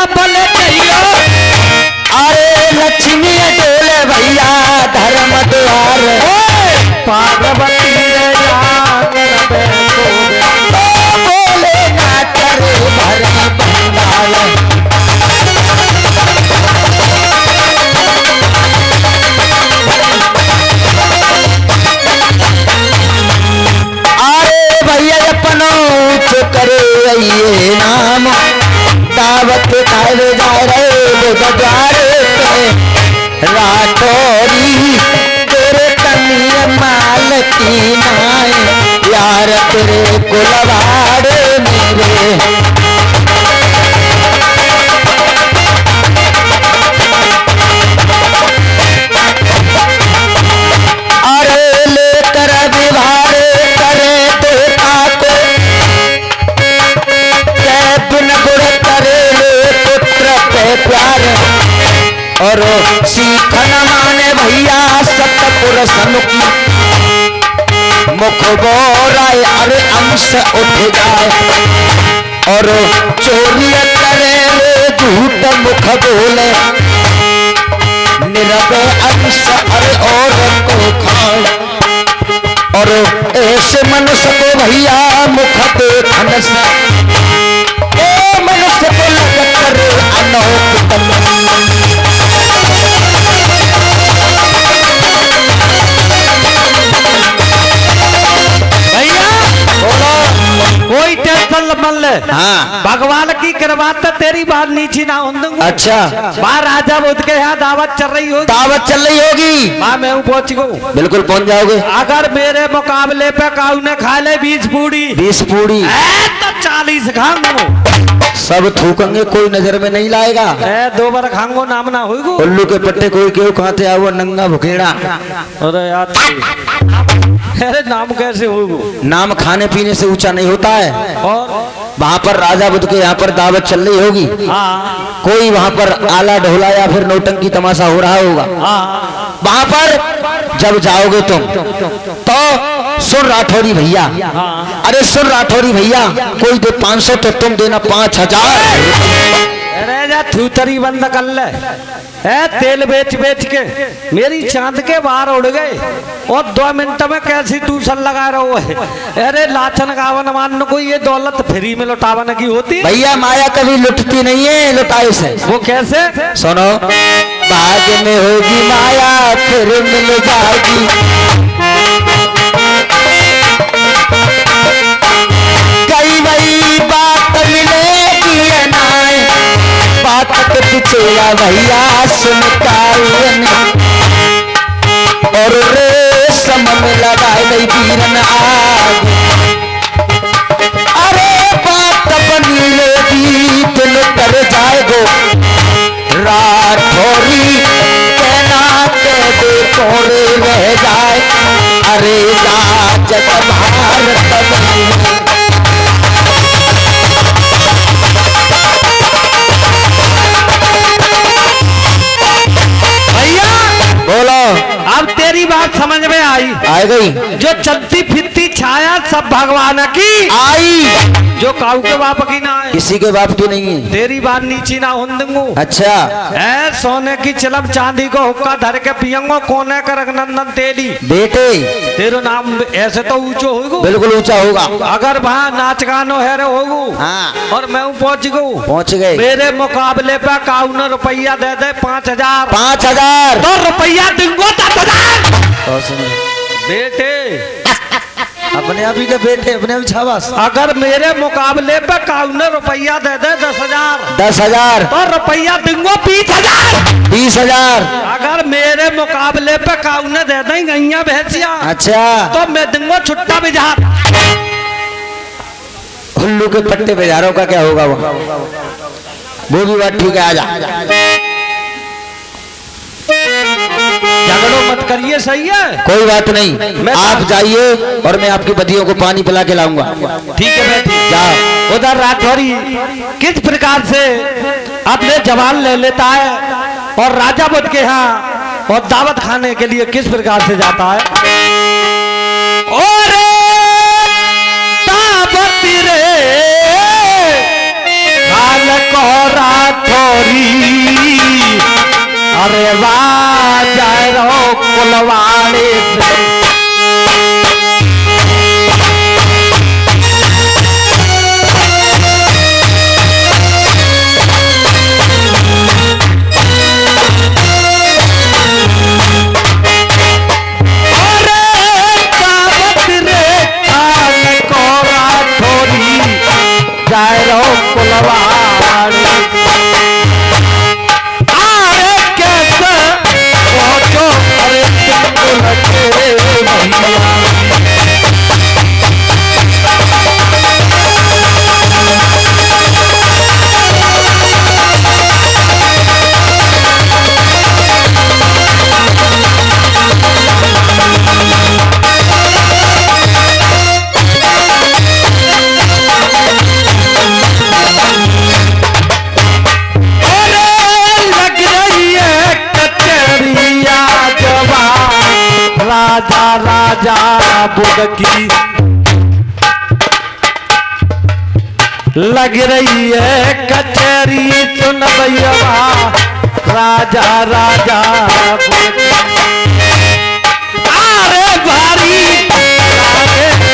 बल चाहिए। अरे लक्ष्मी डोले भैया धर्म द्वार पार्वती बोले ना करे भरम बंगाल। अरे भैया अपनो करे ये नाम दावत खाए जा रहे बुधवारे पे राठौरी तेरे कन्या माल की नाय यार तेरे कुलवाड़े मेरे। अरे लेकर विवारे करे देवता को बिन गुण करे ले पुत्र पे प्यार और सीखन माने भैया सतपुर सनुकी मुख बोराए अरे अंश उठ जाए और चोरी करे ले झूठ मुख बोले निरभय अंश अरे और को खाए और ऐसे मनुष्य को भैया मुख देखन से मनुष्य को लगत करे अनोखी। भैया बोलो कोई टेंशन मन ले। हाँ भगवान की कृपा तो तेरी बात नीची ना हो दूंगा। अच्छा बाहर राजा बुद्ध के यहाँ दावत चल रही होगी। दावत चल रही होगी। हाँ मैं पहुंच गऊ। बिल्कुल पहुंच जाओगे। अगर मेरे मुकाबले पे काऊ ने खा ले 20 पूड़ी 20 पूड़ी तो 40 खाऊंगा। सब थूकेंगे कोई नजर में नहीं लाएगा। 2 बार खाऊंगा नाम ना होगा। उल्लू के पट्टे कोई क्यों खाते आओ नंगा भुखेड़ा। अरे यार अरे नाम कैसे होगा। नाम खाने पीने से ऊंचा नहीं होता है। और वहाँ पर राजा बुद्ध के यहाँ पर दावत चल रही होगी। हाँ कोई वहाँ पर आला ढोला या फिर नौटंकी तमाशा हो रहा होगा। हाँ वहाँ पर जब जाओगे तुम तो सुन राठौरी भैया। हाँ। अरे सुन राठौरी भैया कोई दे 500 तो तुम देना 5000। अरे जा थूतरी बंद कर ले। तेल बेच बेच के मेरी चांद के बाहर उड़ गए और 2 मिनट में कैसी ट्यूशन लगा रहा है। अरे लाचन गावन मान को ये दौलत फ्री में लुटावन की होती। भैया माया कभी लुटती नहीं है लुटाए से। वो कैसे सुनो भाग्य में होगी माया फिर मिल जाएगी। कई वही बात मिलेगी नाय बात के पीछे या भैया सुनताई और रे सम में लगाए गई वीरन आग। अरे बात बनी लेगी दिल कर जाएगो राठौरी कहना के दे तोड़े रह जाए। अरे जग भारत भैया बोलो। अब तेरी बात समझ में आई। आ गई। जो चलती फिरती छाया सब भगवान की आई। जो काऊ के बाप की ना है। किसी के बाप की नहीं है। तेरी बात नीची ना हो दूंगा। अच्छा सोने की चिलम चांदी को हुक्का धर के पियंगो कोने का रघुनंदन तेरी बेटे तेरो नाम ऐसे तो ऊंचो होगा। बिल्कुल ऊंचा होगा। अगर वहाँ नाच गानो है रे होगू। हाँ और मैं पहुंच गऊ। पहुंच गए। मेरे मुकाबले पे काऊ ने रुपया दे दे 5000। 5000 तो रुपया दूंगो 10,000। बेटे अपने आप ही के बेटे अपने आप छावास। अगर मेरे मुकाबले पे काऊ ने रुपया दे दे 10,000। 10,000 तो रुपया दूंगो 20,000। 20,000। अगर मेरे मुकाबले पे काऊ ने दे दें गैया भैंसिया। अच्छा तो मैं दूंगा छुट्टा बिजहार। उल्लू के पट्टे बेजारों का क्या होगा वो भी बात ठीक है। आजा झगड़ो मत करिए सही है। कोई बात नहीं आप जाइए और मैं आपकी बदियों को पानी पिला के लाऊंगा। ठीक है मैं ठीक जाओ। उधर राठौरी किस प्रकार से अपने जवान ले लेता है और राजा बुद्ध के यहाँ और दावत खाने के लिए किस प्रकार से जाता है। और दावत रे खाने जाल को राठौरी अरे वाह जाए रहो कुलवाड़े से जाए रहो कुलवाड़े अरे कैसे पहुंचो अरे तुम लगे भैया राजा राजा बुध की लग रही है कचहरी सुन भैया राजा राजा बुध की अरे भारी अरे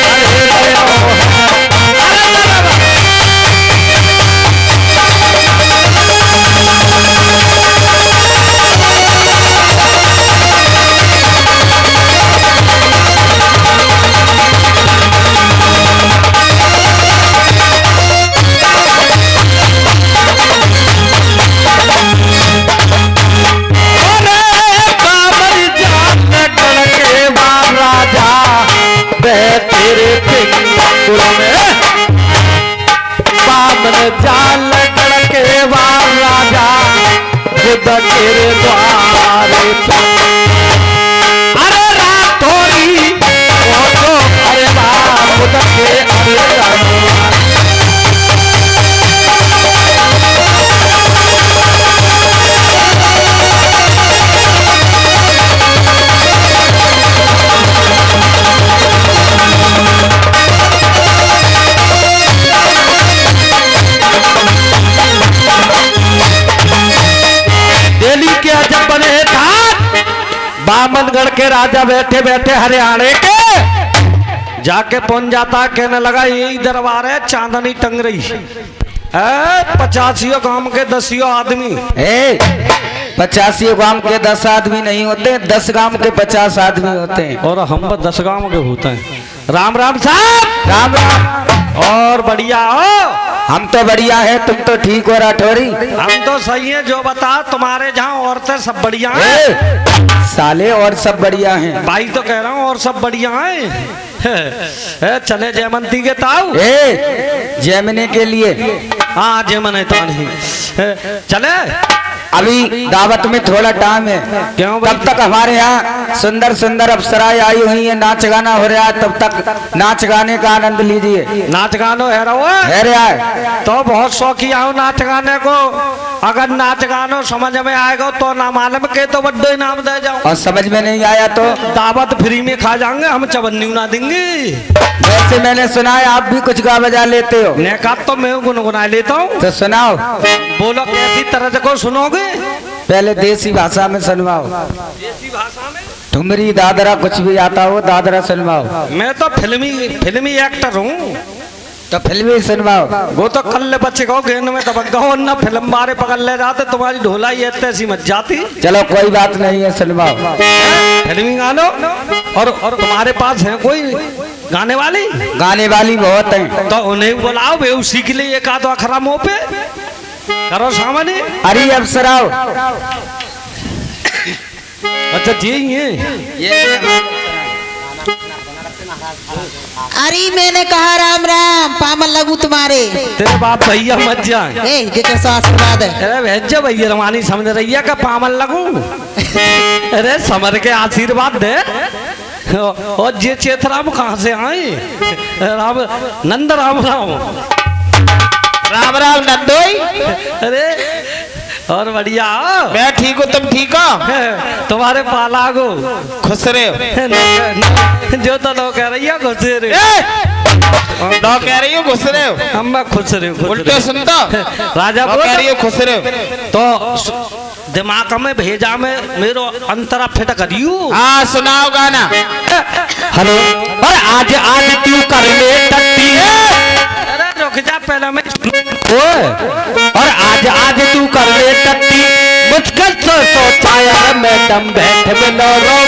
तेरे पिंकुल में बामन जाल गड़के वार राजा बुध तेरे द्वारे अरे राठौरी पहुंचो अरे वाह बुध के अरे बामनगढ़ के राजा बैठे बैठे हरियाणे के जाके पहुंच जाता कहने लगा यही दरबार है चांदनी टंग रही है 85 गांव के 10 आदमी 85 गांव के 10 आदमी नहीं होते 10 गांव के 50 आदमी होते हैं और हम 10 गांव के होते हैं राम राम साहब राम राम और बढ़िया हो हम तो बढ़िया है तुम तो ठीक हो राठौरी हम तो सही है जो बता तुम्हारे जहाँ औरतें सब बढ़िया हैं साले और सब बढ़िया हैं भाई तो कह रहा हूँ और सब बढ़िया हैं चले जयमंती के ताऊ जयमने के लिए हाँ जयमन तानी चले अभी दावत में थोड़ा टाइम है क्यों तब तक हमारे यहाँ सुंदर सुंदर अप्सराएं आई हुई है नाच गाना हो रहा है तब तक नाच गाने का आनंद लीजिए नाच गानो है रहा है तो बहुत शौकीन हूँ नाच गाने को अगर नाच गानो समझ में आएगा तो ना मालूम के तो बड्डे इनाम दे जाओ और समझ में नहीं आया तो दावत फ्री में खा जाएंगे हम चवन्नी ना देंगे वैसे मैंने सुना है आप भी कुछ गा बजा लेते हो नेका तो मैं गुनगुना लेता हूँ तो सुनाओ बोलो कैसी तरह को सुनोगे पहले देसी भाषा में सुनवाओ देसी भाषा में ठुमरी दादरा कुछ भी आता हो दादरा सुनवाओ मैं तो फिल्मी एक्टर हूँ तो फिल्मी सुनवाओ वो तो कल बच्चे को गेंद में दबक गो ना फिल्म बारे पकड़ ले जाते तुम्हारी ढोलाई ऐसी मच जाती चलो कोई बात नहीं है सुनवाओ फिल्मी गानो और तुम्हारे पास है कोई गाने वाली बहुत हैं तो उन्हें बुलाओ वे उसी के लिए एक आध अखरा मुंह पे करो सामने अरे अप्सराओ अच्छा जी ये अरे मैंने कहा राम राम पामन लगू तुम्हारे तेरे बाप भैया मत जाए जिक्र आशीर्वाद है अरे भेज भैया रवानी समझ रही है का पामन लगू अरे समर के आशीर्वाद दे और जे चेतराम कहाँ से आए राम नंद राम राम राम राम नंदोई अरे और बढ़िया मैं ठीक हूँ, तुम ठीक हो? तुम्हारे पाला गो खुश रहे हो? जो तो लोग कह रही है खुश रहे तो कह रही हो खुश रहे हो? हम मैं खुश रहे उल्टे सुनता राजा तो कह रही हो खुश रहे हो? तो दिमाग में भेजा में मेरो अंतरा फिट करियो। हाँ सुनाओ गाना। हेलो और आज आज तू कर ले टट्टी। अरे रुक जा पहले मैं और आज आज तू कर ले टट्टी मुझकल सोचा यार मैडम बैठ बिलोरो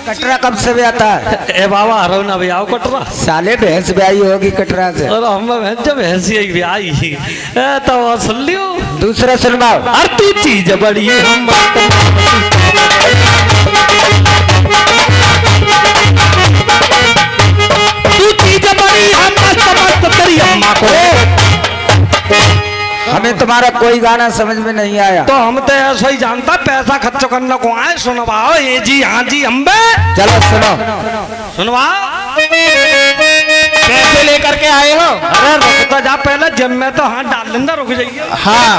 कटरा कब से भी आता है? ए बाबा हरो ना भी आओ कटरा साले भैंस ब्याई होगी कटरा से। और हम जब ऐसी एक ब्याई तो वो सुन लियो। दूसरा सुनवाओ। और तू चीज बड़ी हम तू चीज बड़ी हम मस्त मस्त तेरी अम्मा को। हमें तुम्हारा कोई गाना समझ में नहीं आया। तो हम तो ऐसा ही जानता पैसा खर्च करने को आए। सुनवाओ ये जी हाँ जी अम्बे। चलो सुनो सुनवाओ। कैसे लेकर के आए हो? अरे रुक तो जा पहले जब मैं तो हाथ डाल लेंदा रुक जाइए। हाँ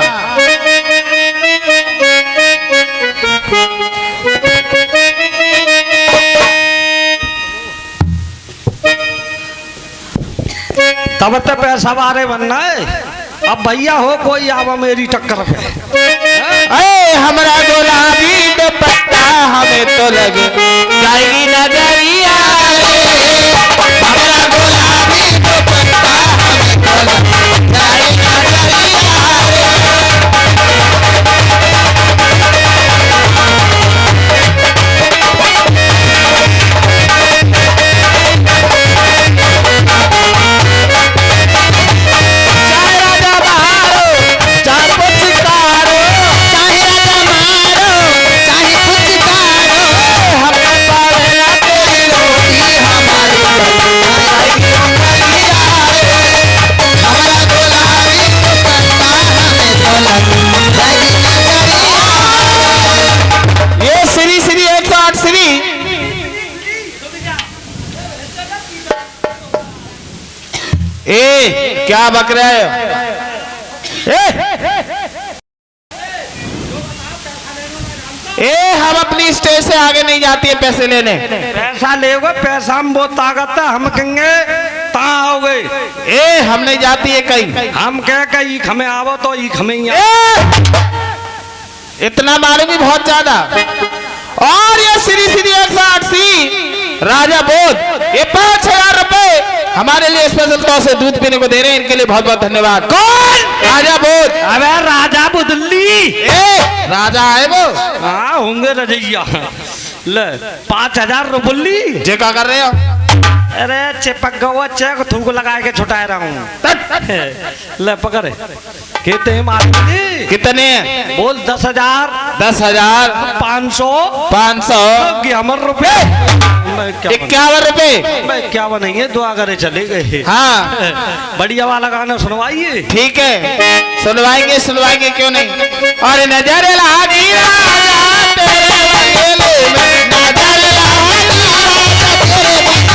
तब तो पैसा बारे बनना है। अब भैया हो कोई आवा मेरी टक्कर पे। अरे हमारा गुलाबी दुपट्टा हमें तो लगे जाएगी नजरिया। हमारा गुलाबी दुपट्टा हमें तो लगे जाएगी नजरिया। ए क्या बक रहे हो? हम अपनी स्टेज से आगे नहीं जाती है पैसे लेने। पैसा ले पैसा हम बहुत ताकत है हम कहेंगे कहाँ हो गए। हम नहीं जाती है कहीं। हम कह कहीं हमें आवो तो हमें इतना मारूंगी बहुत ज्यादा। और ये श्री श्री 180 राजा बोध ये 5000 रुपए हमारे लिए स्पेशल तौर से दूध पीने को दे रहे हैं। इनके लिए बहुत बहुत धन्यवाद। कौन? राजा बोध। अबे राजा बुदली राजा है वो। हाँ होंगे रजैया। ले 5000 रुपये जे क्या कर रहे हो? अरे चिपक गो चेक थूक लगा के छुटा रहा हूँ। ले पकड़ कितने मालूम? कितने? बोल 10,000 10,000 500 500 51 रुपए 51 रुपए 51 नहीं है दुआ करे चले गए। हाँ बढ़िया वाला गाना सुनवाइए। ठीक है सुनवाएंगे सुनवाएंगे क्यों नहीं। और नजर लागी राजा तेरे बंगले में नजर लागी राजा तेरे बंगले में।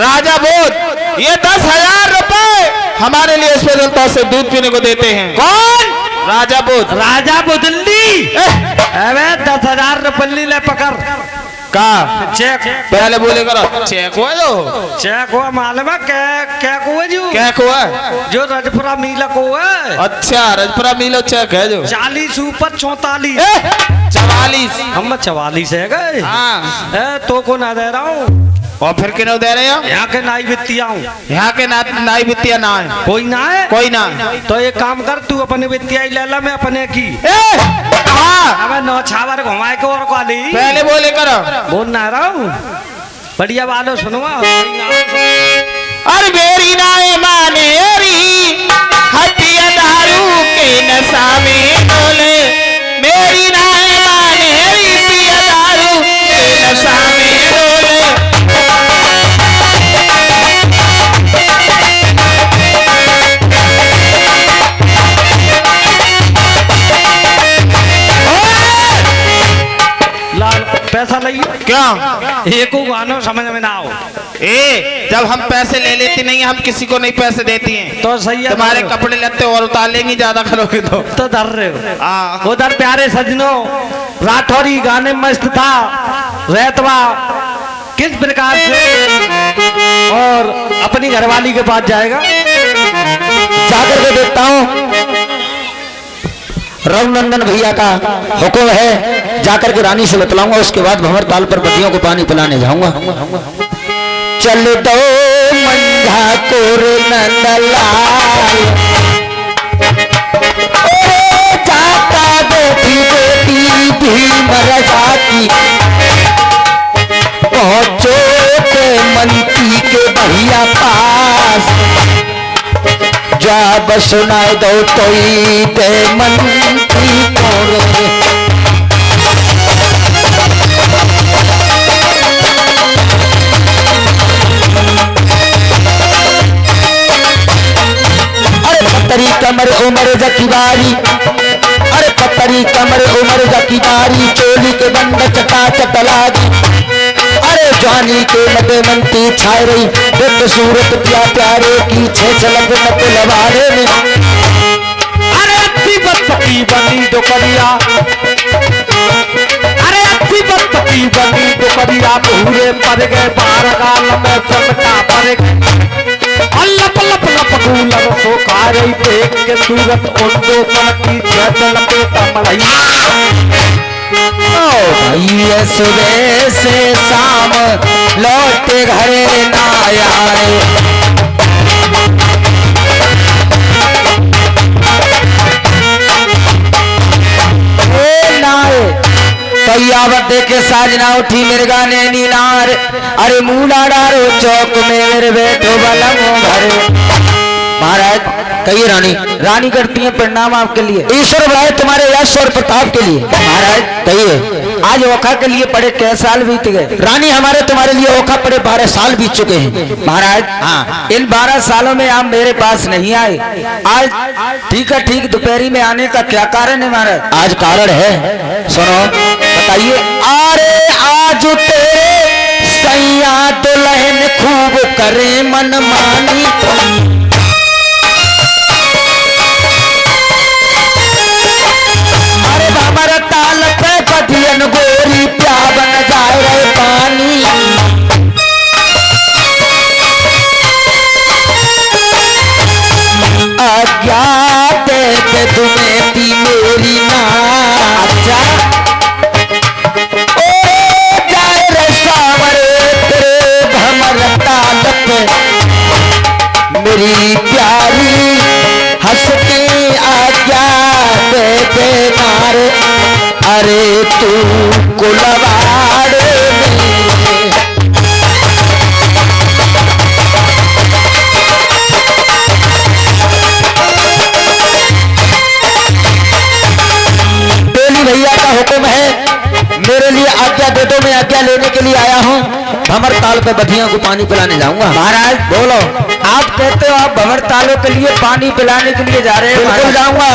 राजा बोध ये 10,000 रुपए हमारे लिए स्पेशल तौर से दूध पीने को देते हैं। कौन? राजा बोध। राजा बुदल्ली। अबे 10,000 रुपये ले पकड़ का चेक। पहले बोले करो चेक हुआ जो चेक हुआ मालूम है क्या हुआ जो क्या हुआ जो रजपुरा मिलक हुआ। अच्छा रजपुरा मिलो चेक है जो 40 ऊपर 44। 44 हम 44 है गए। हाँ तो को ना दे रहा हूँ और फिर किनो दे रहे हो? यहाँ के नाई वित्तिया हूँ। यहाँ के नाई वित्तिया ना है कोई ना है कोई ना। तो एक काम कर तू अपने वित्तिया ही ले ला मैं अपने की। कहा अबे नौ छावर घुमाए के और काली पहले बोले करो बोल ना रहा हूँ बढ़िया वालों सुनवा। अरे मेरी नाए मानेरी हटिया दारू के नशा में डोले। मेरी नाए मानेरी पिया दारू के नशा में डोले। लाल पैसा लइयो क्या एक गानो समझ में ना आओ। जब हम पैसे ले लेते नहीं हम किसी को नहीं पैसे देती हैं तो सही है तुम्हारे कपड़े लेते और उतार लेंगी ज्यादा करोगे तो धर रहे हो। उधर प्यारे सजनों राठौरी गाने मस्त था रहतवा किस प्रकार से और अपनी घरवाली के पास जाएगा जाकर के देखता हूँ रघुनंदन भैया का हुक्म है जाकर के रानी से बतलाऊंगा उसके बाद भंवर ताल पर बतियों को पानी पिलाने जाऊंगा। चल दो मंझा कोर नंदलाल जाता बेटी बेटी भीम रजा की पहुंचो के मंत्री के भैया पास जब सुनाए दो कोई दे मंत्री कौन अरे पत्तरी कमर उमर जकीबारी अरे पत्तरी कमर उमर जकीबारी चोली के बंद चटा चटलागी अरे जानी के मते मंती छाए रही बिट सूरत प्या प्यारे की छे छलक नत लवारे में। अरे अति बत्ती बनी दुकरिया अरे अति बत्ती बनी दुकरिया पूरे पर गए बार गाल में चमटा पर लप लप लप गूलर सो खा रही देख के सूरत उनको की छत लपेटा मढ़ई। भैया सुबह से शाम लौटे घरे ना आए कैयावत देखे साजना उठी मेरे गाने नीलार अरे मूला डारो चौक में मेरे बैठो बलमो घरे। महाराज कहिए रानी रानी करती है प्रणाम आपके लिए ईश्वर बढ़ाए तुम्हारे यश और प्रताप के लिए। महाराज कहिए आज ओखा के लिए पड़े कै साल बीत गए? रानी हमारे तुम्हारे लिए ओखा पड़े 12 साल बीत चुके हैं। महाराज हाँ इन 12 सालों में आप मेरे पास नहीं आए आज ठीक है ठीक दोपहरी में आने का क्या कारण है महाराज? आज कारण है सुनो बताइए। अरे आज तेरे सैया दुल्हन खूब करे मन मानी भंवर ताल पे बधियन गोरी प्यावन जाए रहे पानी अज्ञात तुम्हें थी मेरी नाचा ओ जाए रे सावरे तेरे भंवर ताल पे मेरी प्यारी हंसती आज्ञा दे मारे अरे तू कुलवाड़े बेली भैया का हुक्म है मेरे लिए आज्ञा दे दो मैं आज्ञा लेने के लिए आया हूँ भंवर ताल पे बधियों को पानी पिलाने जाऊंगा। महाराज बोलो आप कहते हो आप भंवर तालों के लिए पानी पिलाने के लिए जा रहे हैं? बिल्कुल जाऊंगा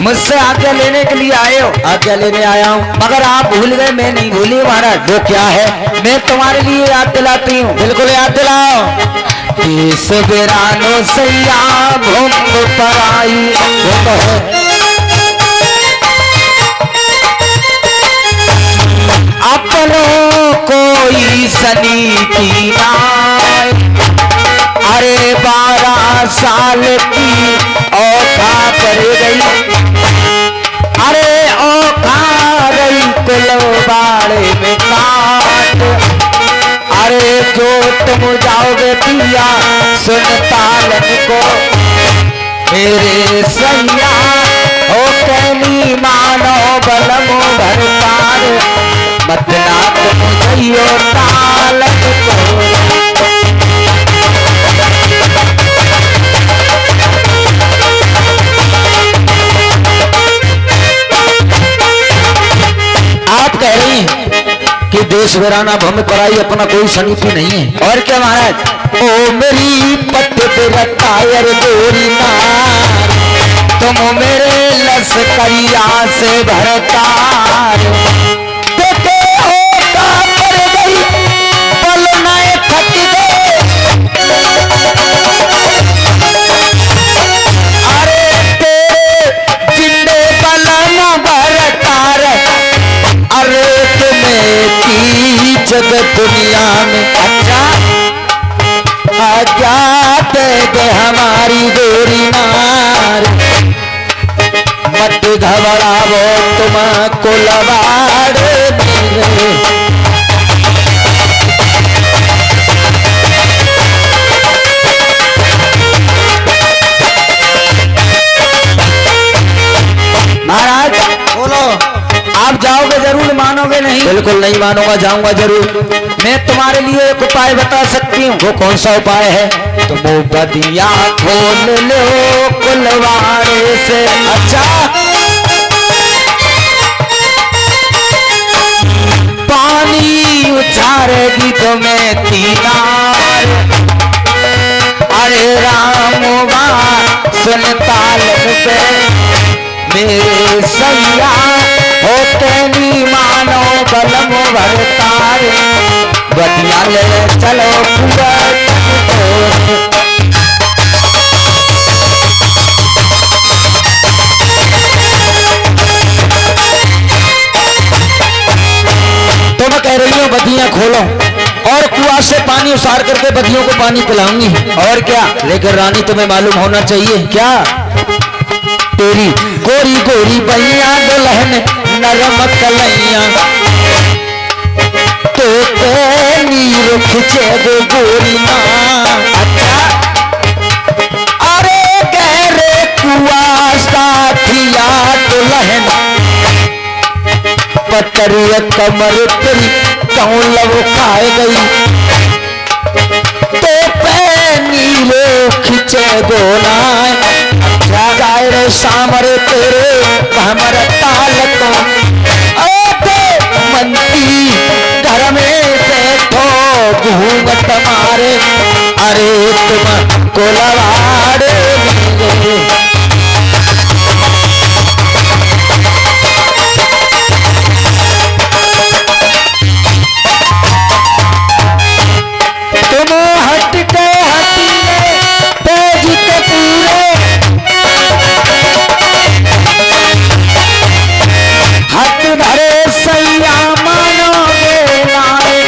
मुझसे आज्ञा लेने के लिए आए हो? आज्ञा लेने आया हूँ, मगर आप भूल गए, मैं नहीं भूली महाराज। वो क्या है? मैं तुम्हारे लिए याद दिलाती हूँ। बिल्कुल याद दिलाओ। देश वीरानो सैया भूख पराई, वो तो है। अपनों कोई सनीति नाय, अरे 12 साल की औखा कर गई, अरे औखा रही कुलवाड़े में काट, अरे जो तुम जाओगे पिया सुन तालन को, मेरे सैया हो कहनी मानो बलमो भरतार, बदला तुम जइयो तालन को। आप कह रही हैं कि देश वीराना भूमि पराई, अपना कोई सनीति नहीं है। और क्या महाराज? ओ मेरी पट बिरतायर गोरी नार, तुम मेरे लश्करिया से भरतार, देखे होता पर गई पल नए थक गए, अरे तेरे जिंदे बलम भरतार, अरे तुम्हें की जगत दुनिया में अच्छा आज्ञा दे हमारी गोरी नार, मत घबराओ तुम कुलवाड़े मेरे, महाराज बोलो। आप जाओगे जरूर, मानोगे नहीं? बिल्कुल नहीं मानूंगा, जाऊंगा जरूर। मैं तुम्हारे लिए एक उपाय बता सकती हूँ। वो कौन सा उपाय है? तुम बदिया खोल लो कुलवाड़े से, अच्छा पानी उछारेगी तुम्हें तीनार, अरे राम सुन तालन पे, मेरे सैया होते नी मानो बलम भरतार, बदिया ले चलो पूरा तुम कह रही हो बदियां खोलो और कुआं से पानी उसार करके बदियों को पानी पिलाऊंगी। और क्या? लेकिन रानी तुम्हें मालूम होना चाहिए क्या? तेरी गोरी गोरी बैया दुल्हन नरम कलैया, तो नीर खिंचे गो गोरी माँ, अच्छा अरे गहरे कुआं साथिया दुल्हन, पतरिया कमर तेरी कौन लव खाए गई, तो नीले खिंचे गोलाए, जाए रे सामरे तेरे हमर ताल को, मंती घर में बैठो घूंघट मारे, अरे तुम कोलवाड़े तुम हट के हटिए तेज के पूरे, हट भरे सैया मानोगे नारे,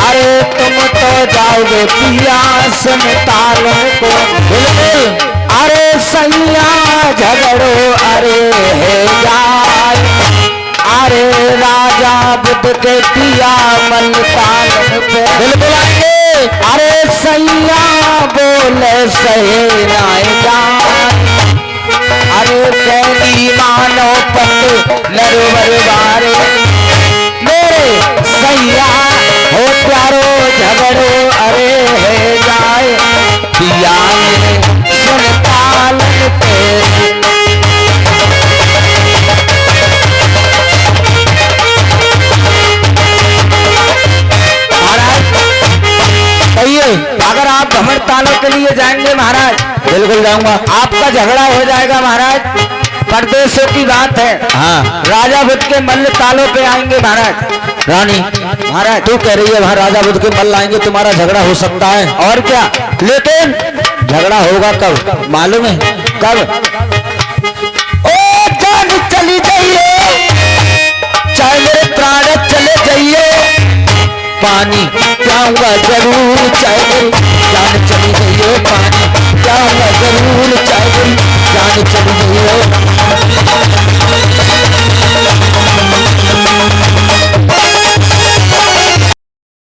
अरे तुम तो जाओगे पियास में तालों को, बिल्कुल अरे सैया झगड़ो अरे है जाए, अरे राजा बुद्ध के पिया मन तालन पे, बिल्कुल आएंगे, अरे सैया बोले सहे नाए जाए, अरे पहली मानो पत नरवर बारे, मेरे सैया हो प्यारो झगड़ो अरे है जाए, पिया सुन तालन पे, अगर आप भ्रमण तालों के लिए जाएंगे महाराज? बिल्कुल जाऊंगा। आपका झगड़ा हो जाएगा महाराज, परदेशों की बात है। हाँ राजा बुद्ध के मल्ल तालों पे आएंगे महाराज। रानी महाराज तू कह रही है वहाँ राजा बुद्ध के मल्ल आएंगे, तुम्हारा झगड़ा हो सकता है। और क्या, लेकिन झगड़ा होगा कब मालूम है? कब? ओ जान चली जाइए, चाहे मेरे प्राण चले जाइए, पानी जाऊंगा जरूर, चाहे मेरी जान चली जाइए,